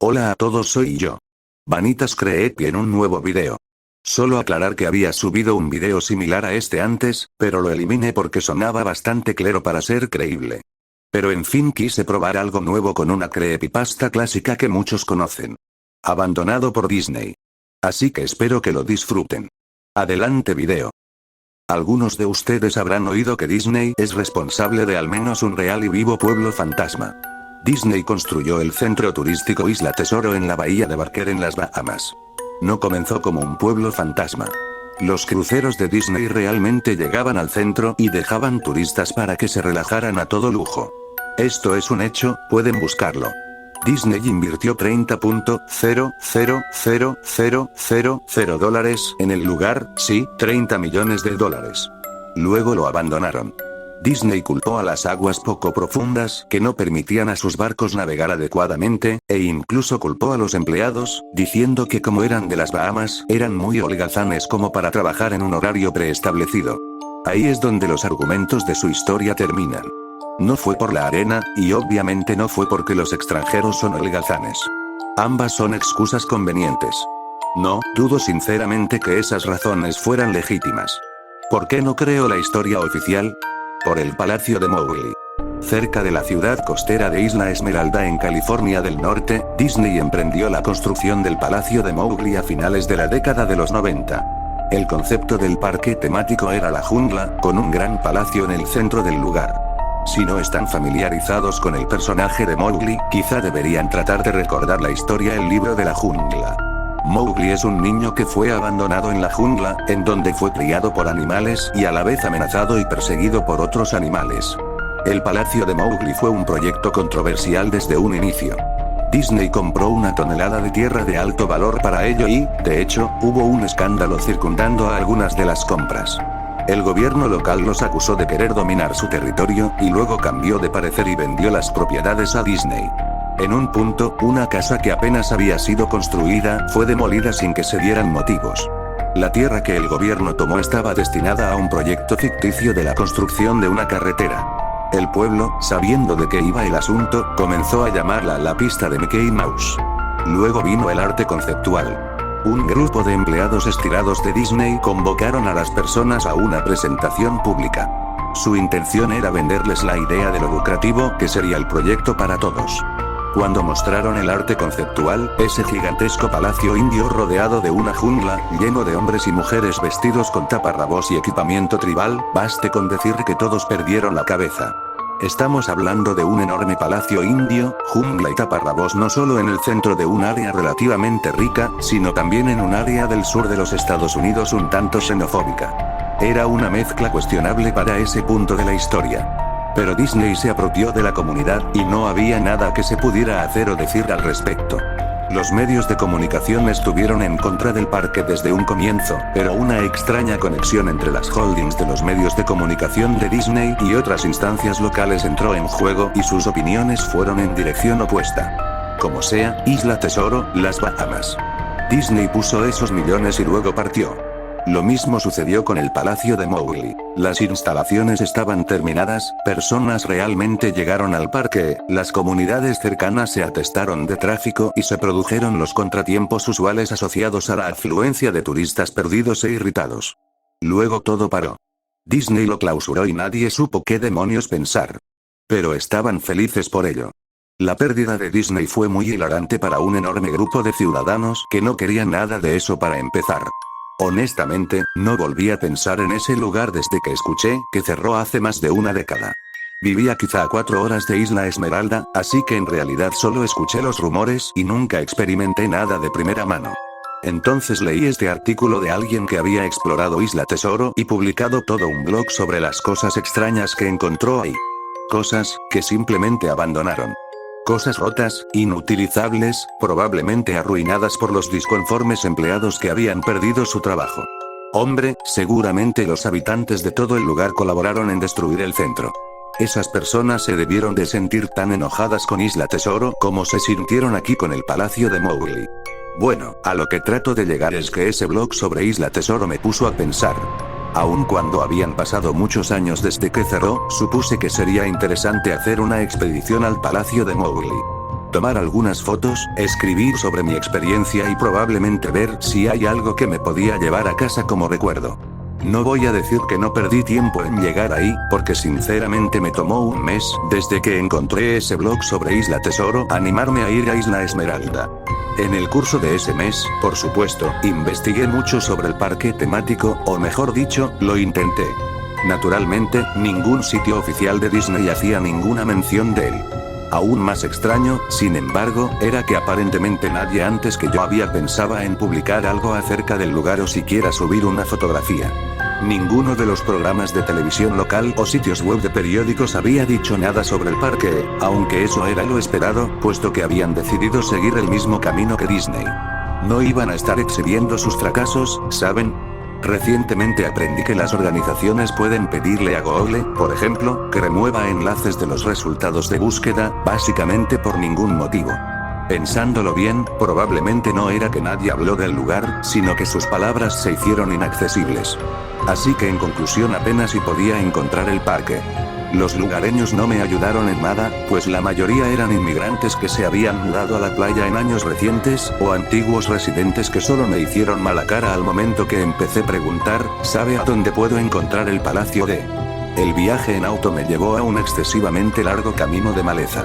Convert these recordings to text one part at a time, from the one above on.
Hola a todos, soy yo. Vanitas Creepy en un nuevo video. Solo aclarar que había subido un video similar a este antes, pero lo eliminé porque sonaba bastante claro para ser creíble. Pero en fin, quise probar algo nuevo con una creepypasta clásica que muchos conocen. Abandonado por Disney. Así que espero que lo disfruten. Adelante video. Algunos de ustedes habrán oído que Disney es responsable de al menos un real y vivo pueblo fantasma. Disney construyó el centro turístico Isla Tesoro en la bahía de Barker en las Bahamas. No comenzó como un pueblo fantasma. Los cruceros de Disney realmente llegaban al centro y dejaban turistas para que se relajaran a todo lujo. Esto es un hecho, pueden buscarlo. Disney invirtió $30.00000 en el lugar, sí, $30 millones. Luego lo abandonaron. Disney culpó a las aguas poco profundas que no permitían a sus barcos navegar adecuadamente, e incluso culpó a los empleados, diciendo que como eran de las Bahamas, eran muy holgazanes como para trabajar en un horario preestablecido. Ahí es donde los argumentos de su historia terminan. No fue por la arena, y obviamente no fue porque los extranjeros son holgazanes. Ambas son excusas convenientes. No, dudo sinceramente que esas razones fueran legítimas. ¿Por qué no creo la historia oficial? Por el Palacio de Mowgli. Cerca de la ciudad costera de Isla Esmeralda en California del Norte, Disney emprendió la construcción del Palacio de Mowgli a finales de la década de los 90. El concepto del parque temático era la jungla, con un gran palacio en el centro del lugar. Si no están familiarizados con el personaje de Mowgli, quizá deberían tratar de recordar la historia El libro de la jungla. Mowgli es un niño que fue abandonado en la jungla, en donde fue criado por animales y a la vez amenazado y perseguido por otros animales. El Palacio de Mowgli fue un proyecto controversial desde un inicio. Disney compró una tonelada de tierra de alto valor para ello y, de hecho, hubo un escándalo circundando a algunas de las compras. El gobierno local los acusó de querer dominar su territorio, y luego cambió de parecer y vendió las propiedades a Disney. En un punto, una casa que apenas había sido construida, fue demolida sin que se dieran motivos. La tierra que el gobierno tomó estaba destinada a un proyecto ficticio de la construcción de una carretera. El pueblo, sabiendo de qué iba el asunto, comenzó a llamarla la pista de Mickey Mouse. Luego vino el arte conceptual. Un grupo de empleados estirados de Disney convocaron a las personas a una presentación pública. Su intención era venderles la idea de lo lucrativo que sería el proyecto para todos. Cuando mostraron el arte conceptual, ese gigantesco palacio indio rodeado de una jungla, lleno de hombres y mujeres vestidos con taparrabos y equipamiento tribal, baste con decir que todos perdieron la cabeza. Estamos hablando de un enorme palacio indio, jungla y taparrabos no solo en el centro de un área relativamente rica, sino también en un área del sur de los Estados Unidos un tanto xenofóbica. Era una mezcla cuestionable para ese punto de la historia. Pero Disney se apropió de la comunidad, y no había nada que se pudiera hacer o decir al respecto. Los medios de comunicación estuvieron en contra del parque desde un comienzo, pero una extraña conexión entre las holdings de los medios de comunicación de Disney y otras instancias locales entró en juego y sus opiniones fueron en dirección opuesta. Como sea, Isla Tesoro, las Bahamas. Disney puso esos millones y luego partió. Lo mismo sucedió con el Palacio de Mowgli. Las instalaciones estaban terminadas, personas realmente llegaron al parque, las comunidades cercanas se atestaron de tráfico y se produjeron los contratiempos usuales asociados a la afluencia de turistas perdidos e irritados. Luego todo paró. Disney lo clausuró y nadie supo qué demonios pensar. Pero estaban felices por ello. La pérdida de Disney fue muy hilarante para un enorme grupo de ciudadanos que no querían nada de eso para empezar. Honestamente, no volví a pensar en ese lugar desde que escuché que cerró hace más de una década. Vivía quizá a 4 horas de Isla Esmeralda, así que en realidad solo escuché los rumores y nunca experimenté nada de primera mano. Entonces leí este artículo de alguien que había explorado Isla Tesoro y publicado todo un blog sobre las cosas extrañas que encontró ahí. Cosas que simplemente abandonaron. Cosas rotas, inutilizables, probablemente arruinadas por los disconformes empleados que habían perdido su trabajo. Hombre, seguramente los habitantes de todo el lugar colaboraron en destruir el centro. Esas personas se debieron de sentir tan enojadas con Isla Tesoro como se sintieron aquí con el Palacio de Mowgli. Bueno, a lo que trato de llegar es que ese blog sobre Isla Tesoro me puso a pensar. Aun cuando habían pasado muchos años desde que cerró, supuse que sería interesante hacer una expedición al Palacio de Mowgli. tomar algunas fotos, escribir sobre mi experiencia y probablemente ver si hay algo que me podía llevar a casa como recuerdo. No voy a decir que no perdí tiempo en llegar ahí, porque sinceramente me tomó un mes, desde que encontré ese blog sobre Isla Tesoro, animarme a ir a Isla Esmeralda. En el curso de ese mes, por supuesto, investigué mucho sobre el parque temático, o mejor dicho, lo intenté. Naturalmente, ningún sitio oficial de Disney hacía ninguna mención de él. Aún más extraño, sin embargo, era que aparentemente nadie antes que yo había pensado en publicar algo acerca del lugar o siquiera subir una fotografía. Ninguno de los programas de televisión local o sitios web de periódicos había dicho nada sobre el parque, aunque eso era lo esperado, puesto que habían decidido seguir el mismo camino que Disney. No iban a estar exhibiendo sus fracasos, ¿saben? Recientemente aprendí que las organizaciones pueden pedirle a Google, por ejemplo, que remueva enlaces de los resultados de búsqueda, básicamente por ningún motivo. Pensándolo bien, probablemente no era que nadie habló del lugar, sino que sus palabras se hicieron inaccesibles. Así que en conclusión apenas si podía encontrar el parque. Los lugareños no me ayudaron en nada, pues la mayoría eran inmigrantes que se habían mudado a la playa en años recientes, o antiguos residentes que solo me hicieron mala cara al momento que empecé a preguntar, ¿sabe a dónde puedo encontrar el Palacio de? El viaje en auto me llevó a un excesivamente largo camino de maleza.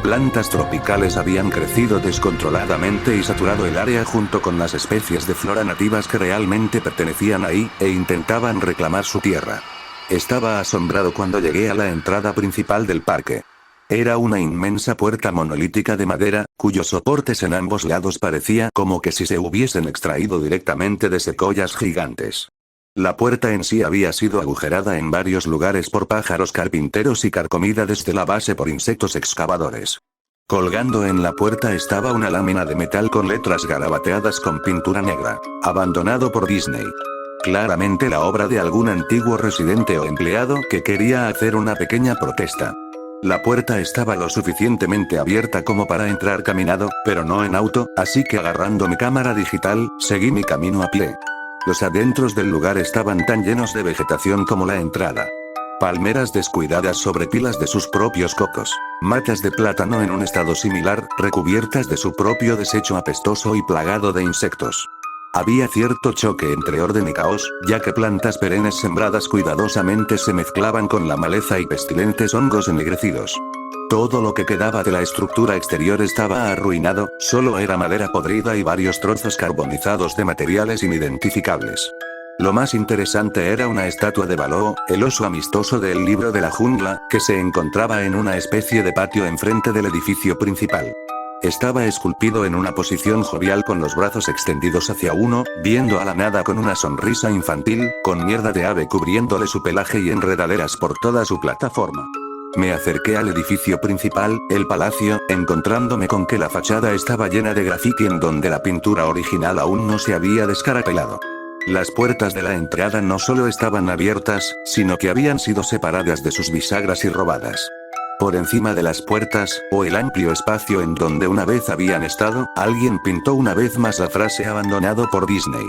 Plantas tropicales habían crecido descontroladamente y saturado el área junto con las especies de flora nativas que realmente pertenecían ahí, e intentaban reclamar su tierra. Estaba asombrado cuando llegué a la entrada principal del parque. Era una inmensa puerta monolítica de madera, cuyos soportes en ambos lados parecía como que si se hubiesen extraído directamente de secoyas gigantes. La puerta en sí había sido agujerada en varios lugares por pájaros carpinteros y carcomida desde la base por insectos excavadores. Colgando en la puerta estaba una lámina de metal con letras garabateadas con pintura negra. Abandonado por Disney. Claramente la obra de algún antiguo residente o empleado que quería hacer una pequeña protesta. La puerta estaba lo suficientemente abierta como para entrar caminado, pero no en auto, así que agarrando mi cámara digital, seguí mi camino a pie. Los adentros del lugar estaban tan llenos de vegetación como la entrada. Palmeras descuidadas sobre pilas de sus propios cocos, matas de plátano en un estado similar, recubiertas de su propio desecho apestoso y plagado de insectos. Había cierto choque entre orden y caos, ya que plantas perennes sembradas cuidadosamente se mezclaban con la maleza y pestilentes hongos ennegrecidos. Todo lo que quedaba de la estructura exterior estaba arruinado, solo era madera podrida y varios trozos carbonizados de materiales inidentificables. Lo más interesante era una estatua de Baloo, el oso amistoso del libro de la jungla, que se encontraba en una especie de patio enfrente del edificio principal. Estaba esculpido en una posición jovial con los brazos extendidos hacia uno, viendo a la nada con una sonrisa infantil, con mierda de ave cubriéndole su pelaje y enredaderas por toda su plataforma. Me acerqué al edificio principal, el palacio, encontrándome con que la fachada estaba llena de grafiti en donde la pintura original aún no se había descarapelado. Las puertas de la entrada no solo estaban abiertas, sino que habían sido separadas de sus bisagras y robadas. Por encima de las puertas, o el amplio espacio en donde una vez habían estado, alguien pintó una vez más la frase abandonado por Disney.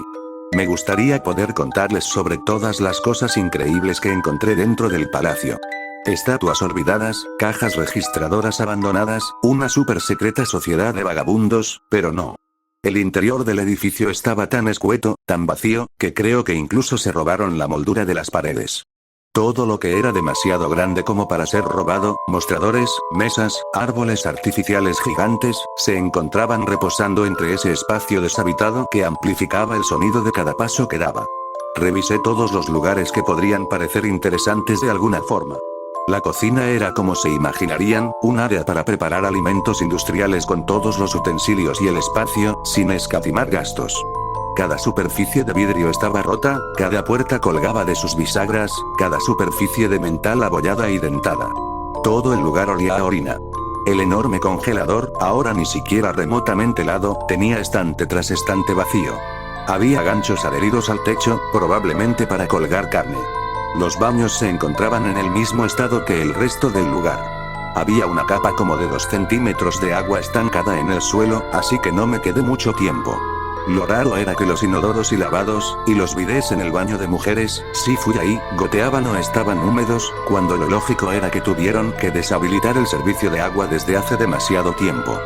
Me gustaría poder contarles sobre todas las cosas increíbles que encontré dentro del palacio. Estatuas olvidadas, cajas registradoras abandonadas, una súper secreta sociedad de vagabundos, pero no. El interior del edificio estaba tan escueto, tan vacío, que creo que incluso se robaron la moldura de las paredes. Todo lo que era demasiado grande como para ser robado, mostradores, mesas, árboles artificiales gigantes, se encontraban reposando entre ese espacio deshabitado que amplificaba el sonido de cada paso que daba. Revisé todos los lugares que podrían parecer interesantes de alguna forma. La cocina era como se imaginarían, un área para preparar alimentos industriales con todos los utensilios y el espacio, sin escatimar gastos. Cada superficie de vidrio estaba rota, cada puerta colgaba de sus bisagras, cada superficie de metal abollada y dentada. Todo el lugar olía a orina. El enorme congelador, ahora ni siquiera remotamente helado, tenía estante tras estante vacío. Había ganchos adheridos al techo, probablemente para colgar carne. Los baños se encontraban en el mismo estado que el resto del lugar. Había una capa como de 2 centímetros de agua estancada en el suelo, así que no me quedé mucho tiempo. Lo raro era que los inodoros y lavados, y los bidés en el baño de mujeres, si fui ahí, goteaban o estaban húmedos, cuando lo lógico era que tuvieron que deshabilitar el servicio de agua desde hace demasiado tiempo.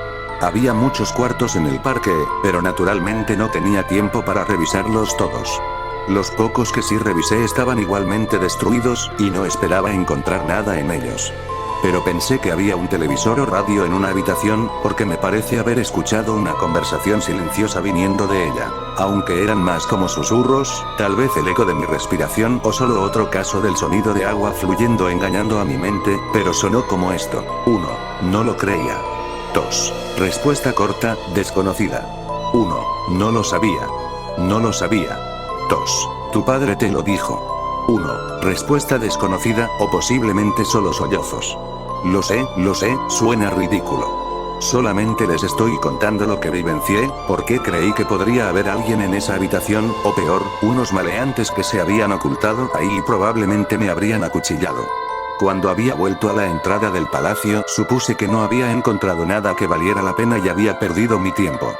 Había muchos cuartos en el parque, pero naturalmente no tenía tiempo para revisarlos todos. Los pocos que sí revisé estaban igualmente destruidos, y no esperaba encontrar nada en ellos. Pero pensé que había un televisor o radio en una habitación, porque me parece haber escuchado una conversación silenciosa viniendo de ella. Aunque eran más como susurros, tal vez el eco de mi respiración o solo otro caso del sonido de agua fluyendo engañando a mi mente, pero sonó como esto. 1. No lo creía. 2. Respuesta corta, desconocida. 1. No lo sabía. No lo sabía. 2. Tu padre te lo dijo. 1. Respuesta desconocida, o posiblemente solo sollozos. Lo sé, suena ridículo. Solamente les estoy contando lo que vivencié, porque creí que podría haber alguien en esa habitación, o peor, unos maleantes que se habían ocultado ahí y probablemente me habrían acuchillado. Cuando había vuelto a la entrada del palacio, supuse que no había encontrado nada que valiera la pena y había perdido mi tiempo.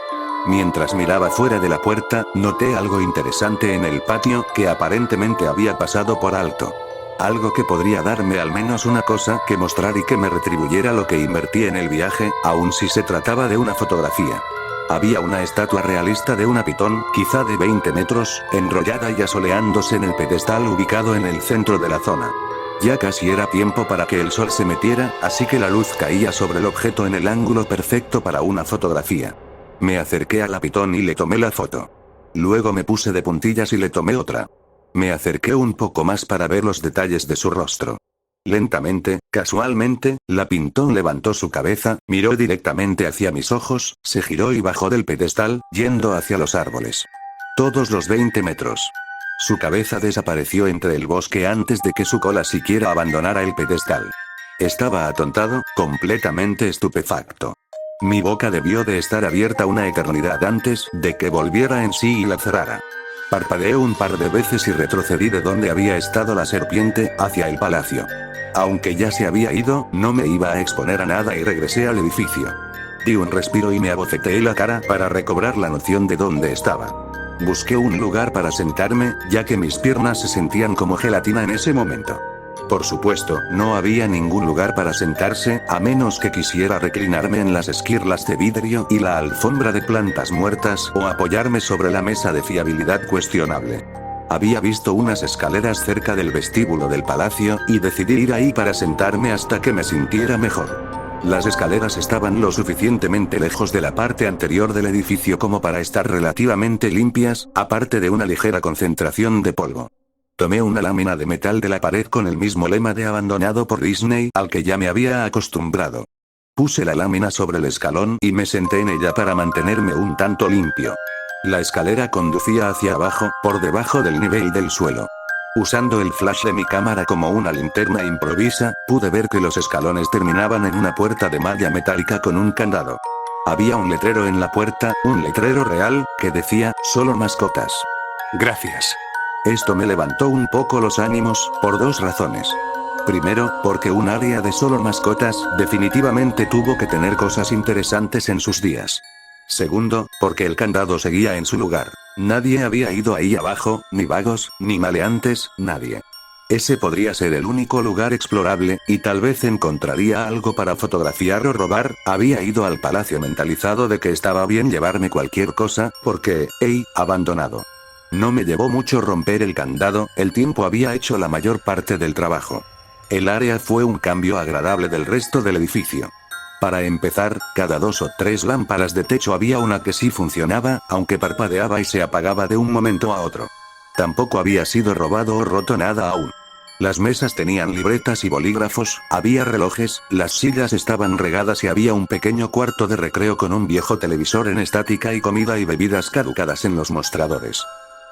Mientras miraba fuera de la puerta, noté algo interesante en el patio, que aparentemente había pasado por alto. Algo que podría darme al menos una cosa que mostrar y que me retribuyera lo que invertí en el viaje, aun si se trataba de una fotografía. Había una estatua realista de una pitón, quizá de 20 metros, enrollada y asoleándose en el pedestal ubicado en el centro de la zona. Ya casi era tiempo para que el sol se metiera, así que la luz caía sobre el objeto en el ángulo perfecto para una fotografía. Me acerqué a la pitón y le tomé la foto. Luego me puse de puntillas y le tomé otra. Me acerqué un poco más para ver los detalles de su rostro. Lentamente, casualmente, la pitón levantó su cabeza, miró directamente hacia mis ojos, se giró y bajó del pedestal, yendo hacia los árboles. Todos los 20 metros. Su cabeza desapareció entre el bosque antes de que su cola siquiera abandonara el pedestal. Estaba atontado, completamente estupefacto. Mi boca debió de estar abierta una eternidad antes de que volviera en sí y la cerrara. Parpadeé un par de veces y retrocedí de donde había estado la serpiente, hacia el palacio. Aunque ya se había ido, no me iba a exponer a nada y regresé al edificio. Di un respiro y me aboceteé la cara para recobrar la noción de dónde estaba. Busqué un lugar para sentarme, ya que mis piernas se sentían como gelatina en ese momento. Por supuesto, no había ningún lugar para sentarse, a menos que quisiera reclinarme en las esquirlas de vidrio y la alfombra de plantas muertas o apoyarme sobre la mesa de fiabilidad cuestionable. Había visto unas escaleras cerca del vestíbulo del palacio, y decidí ir ahí para sentarme hasta que me sintiera mejor. Las escaleras estaban lo suficientemente lejos de la parte anterior del edificio como para estar relativamente limpias, aparte de una ligera concentración de polvo. Tomé una lámina de metal de la pared con el mismo lema de abandonado por Disney al que ya me había acostumbrado. Puse la lámina sobre el escalón y me senté en ella para mantenerme un tanto limpio. La escalera conducía hacia abajo, por debajo del nivel del suelo. Usando el flash de mi cámara como una linterna improvisa, pude ver que los escalones terminaban en una puerta de malla metálica con un candado. Había un letrero en la puerta, un letrero real, que decía, solo mascotas. Gracias. Esto me levantó un poco los ánimos, por dos razones. Primero, porque un área de solo mascotas, definitivamente tuvo que tener cosas interesantes en sus días. Segundo, porque el candado seguía en su lugar. Nadie había ido ahí abajo, ni vagos, ni maleantes, nadie. Ese podría ser el único lugar explorable, y tal vez encontraría algo para fotografiar o robar. Había ido al palacio mentalizado de que estaba bien llevarme cualquier cosa, porque, abandonado. No me llevó mucho romper el candado, el tiempo había hecho la mayor parte del trabajo. El área fue un cambio agradable del resto del edificio. Para empezar, cada 2 o 3 lámparas de techo había una que sí funcionaba, aunque parpadeaba y se apagaba de un momento a otro. Tampoco había sido robado o roto nada aún. Las mesas tenían libretas y bolígrafos, había relojes, las sillas estaban regadas y había un pequeño cuarto de recreo con un viejo televisor en estática y comida y bebidas caducadas en los mostradores.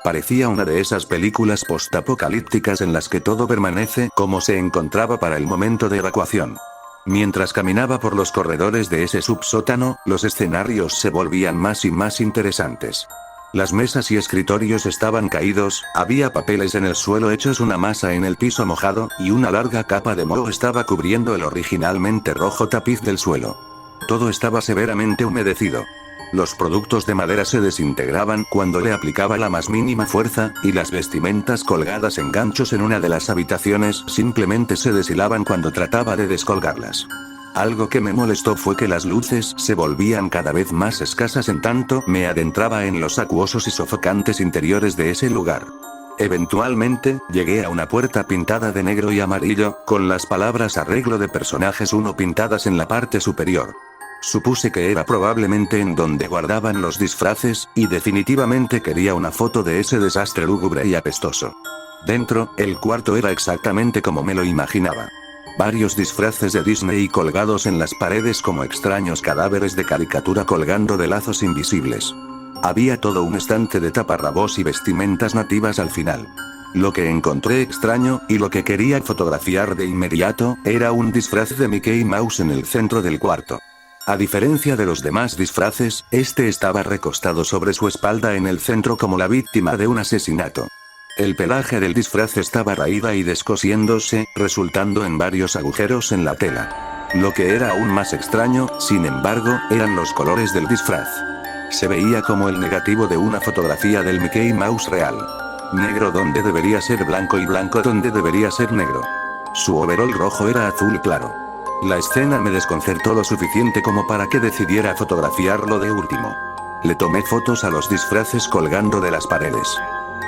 Parecía una de esas películas postapocalípticas en las que todo permanece como se encontraba para el momento de evacuación. Mientras caminaba por los corredores de ese subsótano, los escenarios se volvían más y más interesantes. Las mesas y escritorios estaban caídos, había papeles en el suelo hechos una masa en el piso mojado, y una larga capa de moho estaba cubriendo el originalmente rojo tapiz del suelo. Todo estaba severamente humedecido. Los productos de madera se desintegraban cuando le aplicaba la más mínima fuerza, y las vestimentas colgadas en ganchos en una de las habitaciones simplemente se deshilaban cuando trataba de descolgarlas. Algo que me molestó fue que las luces se volvían cada vez más escasas en tanto me adentraba en los acuosos y sofocantes interiores de ese lugar. Eventualmente, llegué a una puerta pintada de negro y amarillo, con las palabras arreglo de personajes 1 pintadas en la parte superior. Supuse que era probablemente en donde guardaban los disfraces, y definitivamente quería una foto de ese desastre lúgubre y apestoso. Dentro, el cuarto era exactamente como me lo imaginaba. Varios disfraces de Disney colgados en las paredes como extraños cadáveres de caricatura colgando de lazos invisibles. Había todo un estante de taparrabos y vestimentas nativas al final. Lo que encontré extraño, y lo que quería fotografiar de inmediato, era un disfraz de Mickey Mouse en el centro del cuarto. A diferencia de los demás disfraces, este estaba recostado sobre su espalda en el centro como la víctima de un asesinato. El pelaje del disfraz estaba raída y descosiéndose, resultando en varios agujeros en la tela. Lo que era aún más extraño, sin embargo, eran los colores del disfraz. Se veía como el negativo de una fotografía del Mickey Mouse real. Negro donde debería ser blanco y blanco donde debería ser negro. Su overol rojo era azul claro. La escena me desconcertó lo suficiente como para que decidiera fotografiarlo de último. Le tomé fotos a los disfraces colgando de las paredes.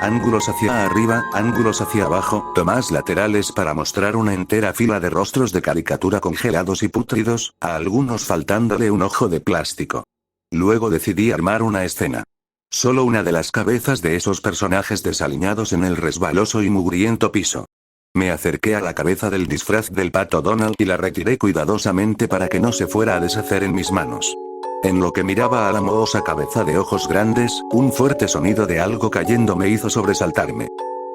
Ángulos hacia arriba, ángulos hacia abajo, tomas laterales para mostrar una entera fila de rostros de caricatura congelados y pútridos, a algunos faltándole un ojo de plástico. Luego decidí armar una escena. Solo una de las cabezas de esos personajes desaliñados en el resbaloso y mugriento piso. Me acerqué a la cabeza del disfraz del Pato Donald y la retiré cuidadosamente para que no se fuera a deshacer en mis manos. En lo que miraba a la mohosa cabeza de ojos grandes, un fuerte sonido de algo cayendo me hizo sobresaltarme.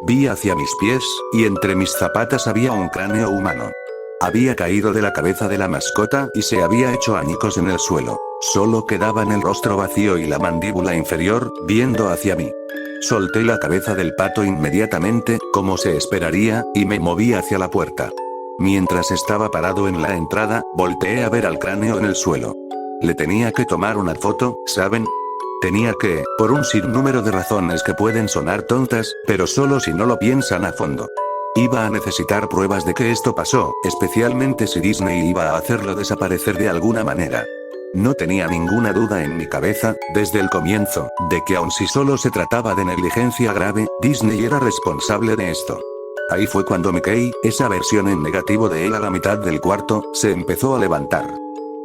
Vi hacia mis pies, y entre mis zapatas había un cráneo humano. Había caído de la cabeza de la mascota y se había hecho añicos en el suelo. Solo quedaban el rostro vacío y la mandíbula inferior, viendo hacia mí. Solté la cabeza del pato inmediatamente, como se esperaría, y me moví hacia la puerta. Mientras estaba parado en la entrada, volteé a ver al cráneo en el suelo. Le tenía que tomar una foto, ¿saben? Tenía que, por un sinnúmero de razones que pueden sonar tontas, pero solo si no lo piensan a fondo. Iba a necesitar pruebas de que esto pasó, especialmente si Disney iba a hacerlo desaparecer de alguna manera. No tenía ninguna duda en mi cabeza, desde el comienzo, de que aun si solo se trataba de negligencia grave, Disney era responsable de esto. Ahí fue cuando Mickey, esa versión en negativo de él a la mitad del cuarto, se empezó a levantar.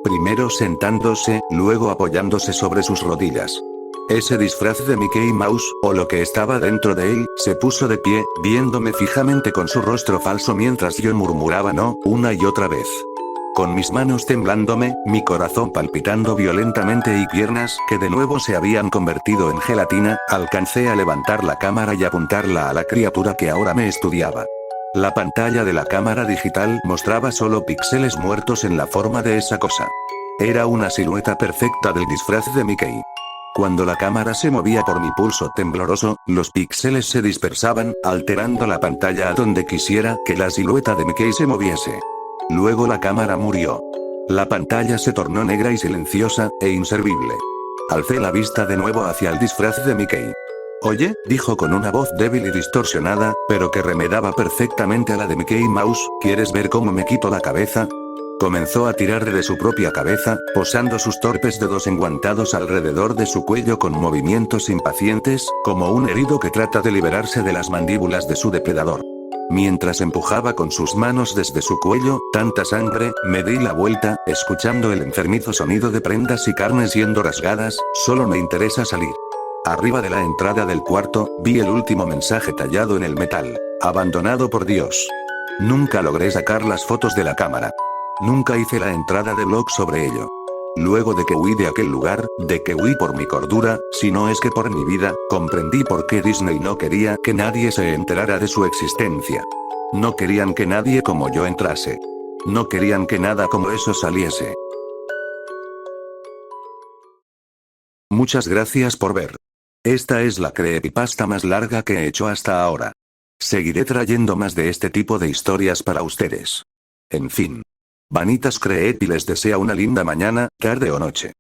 Primero sentándose, luego apoyándose sobre sus rodillas. Ese disfraz de Mickey Mouse, o lo que estaba dentro de él, se puso de pie, viéndome fijamente con su rostro falso mientras yo murmuraba no, una y otra vez. Con mis manos temblándome, mi corazón palpitando violentamente y piernas que de nuevo se habían convertido en gelatina, alcancé a levantar la cámara y apuntarla a la criatura que ahora me estudiaba. La pantalla de la cámara digital mostraba solo píxeles muertos en la forma de esa cosa. Era una silueta perfecta del disfraz de Mickey. Cuando la cámara se movía por mi pulso tembloroso, los píxeles se dispersaban, alterando la pantalla a donde quisiera que la silueta de Mickey se moviese. Luego la cámara murió. La pantalla se tornó negra y silenciosa, e inservible. Alcé la vista de nuevo hacia el disfraz de Mickey. Oye, dijo con una voz débil y distorsionada, pero que remedaba perfectamente a la de Mickey Mouse, ¿quieres ver cómo me quito la cabeza? Comenzó a tirar de su propia cabeza, posando sus torpes dedos enguantados alrededor de su cuello con movimientos impacientes, como un herido que trata de liberarse de las mandíbulas de su depredador. Mientras empujaba con sus manos desde su cuello, tanta sangre, me di la vuelta, escuchando el enfermizo sonido de prendas y carne siendo rasgadas, solo me interesa salir. Arriba de la entrada del cuarto, vi el último mensaje tallado en el metal. Abandonado por Dios. Nunca logré sacar las fotos de la cámara. Nunca hice la entrada de blog sobre ello. Luego de que huí de aquel lugar, de que huí por mi cordura, si no es que por mi vida, comprendí por qué Disney no quería que nadie se enterara de su existencia. No querían que nadie como yo entrase. No querían que nada como eso saliese. Muchas gracias por ver. Esta es la creepypasta más larga que he hecho hasta ahora. Seguiré trayendo más de este tipo de historias para ustedes. En fin. Vanitas Creep y les desea una linda mañana, tarde o noche.